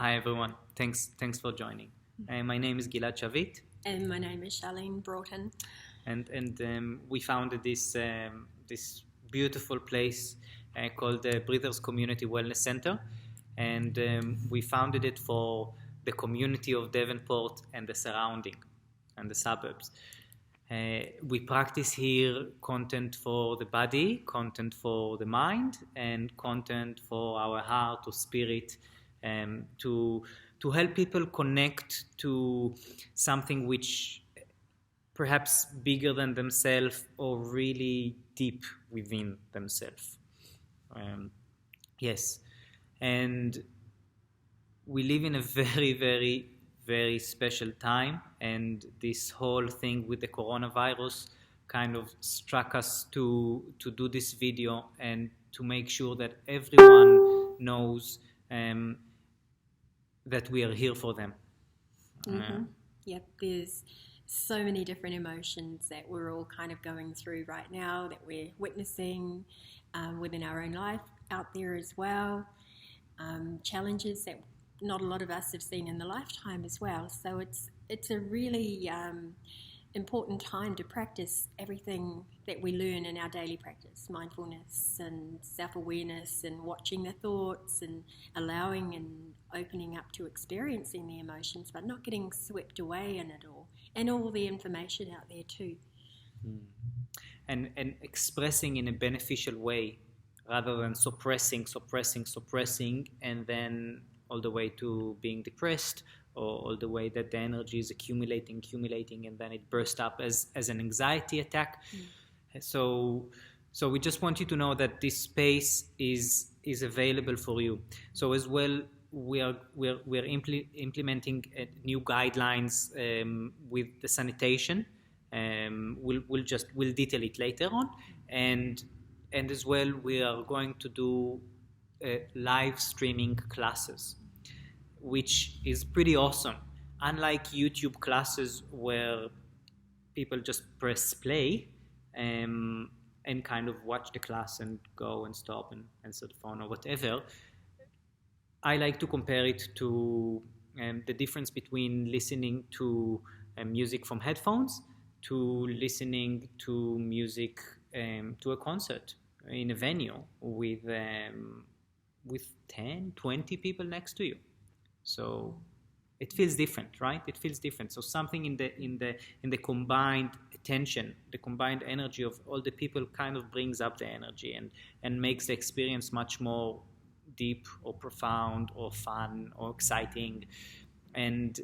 Hi everyone. Thanks for joining. My name is Gilad Shavit, And my name is Sharlene Breathers. and we founded this beautiful place called the Breathers Community Wellness Center, and we founded it for the community of Devonport and the surrounding and the suburbs. We practice here content for the body, content for the mind, and content for our heart or spirit, to help people connect to something which perhaps bigger than themselves or really deep within themselves. Yes, and we live in a very, very, very special time, and this whole thing with the coronavirus kind of struck us to do this video and to make sure that everyone knows that we are here for them. Yep, there's so many different emotions that we're all kind of going through right now that we're witnessing within our own life out there as well. Challenges that not a lot of us have seen in the lifetime as well. So it's a really important time to practice everything that we learn in our daily practice, mindfulness and self-awareness and watching the thoughts and allowing and opening up to experiencing the emotions, but not getting swept away in it all, and all the information out there too. And expressing in a beneficial way rather than suppressing, and then all the way to being depressed, or all the way that the energy is accumulating, and then it bursts up as an anxiety attack. So we just want you to know that this space is available for you. So as well, we're implementing new guidelines with the sanitation. We'll detail it later on, and as well we are going to do live streaming classes, which is pretty awesome. Unlike YouTube classes where people just press play and kind of watch the class and go and stop and answer the phone or whatever, I like to compare it to the difference between listening to music from headphones to listening to music to a concert in a venue with 10, 20 people next to you. So it feels different, right? It feels different. So something in the combined attention, the combined energy of all the people kind of brings up the energy and makes the experience much more deep or profound or fun or exciting. And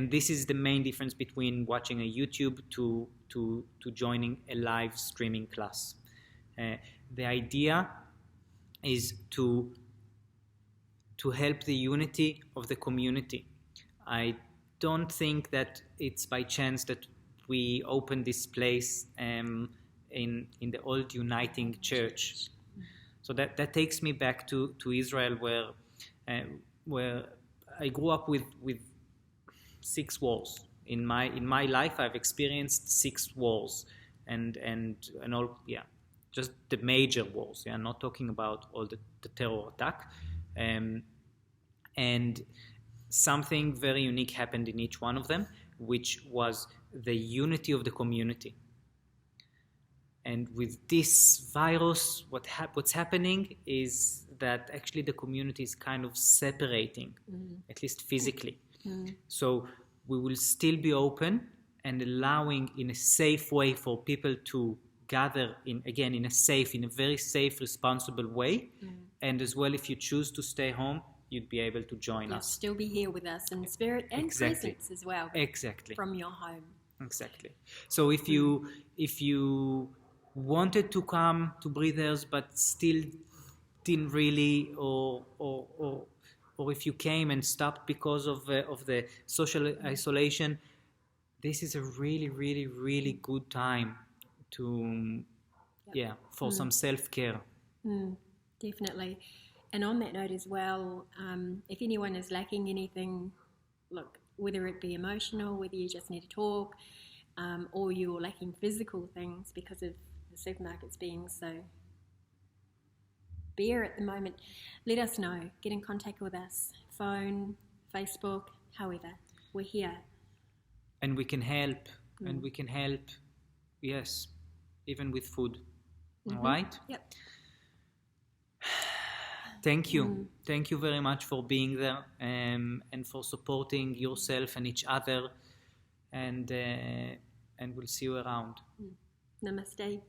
this is the main difference between watching a YouTube to joining a live streaming class. The idea is to help the unity of the community. I don't think that it's by chance that we opened this place in the old uniting church. So that takes me back to Israel, where I grew up with 6 wars. In my life, I've experienced 6 wars, and all, just the major wars. Yeah, not talking about all the terror attack. And something very unique happened in each one of them, which was the unity of the community. And with this virus, what's happening is that actually the community is kind of separating, at least physically. So we will still be open and allowing in a safe way for people to gather in a very safe, responsible way. And as well, if you choose to stay home, you'd be able to join us. Still be here with us in spirit and presence as well. Exactly. From your home. Exactly. So if you wanted to come to Breathers but still didn't really, or if you came and stopped because of the social isolation, this is a really, really, really good time to for some self-care. Definitely. And on that note as well, if anyone is lacking anything, look, whether it be emotional, whether you just need to talk, or you're lacking physical things because of the supermarkets being so bare at the moment, let us know. Get in contact with us. Phone, Facebook, however, we're here. And we can help. And we can help, yes, even with food. All right? Yep. Thank you. Thank you very much for being there and for supporting yourself and each other. And we'll see you around. Namaste.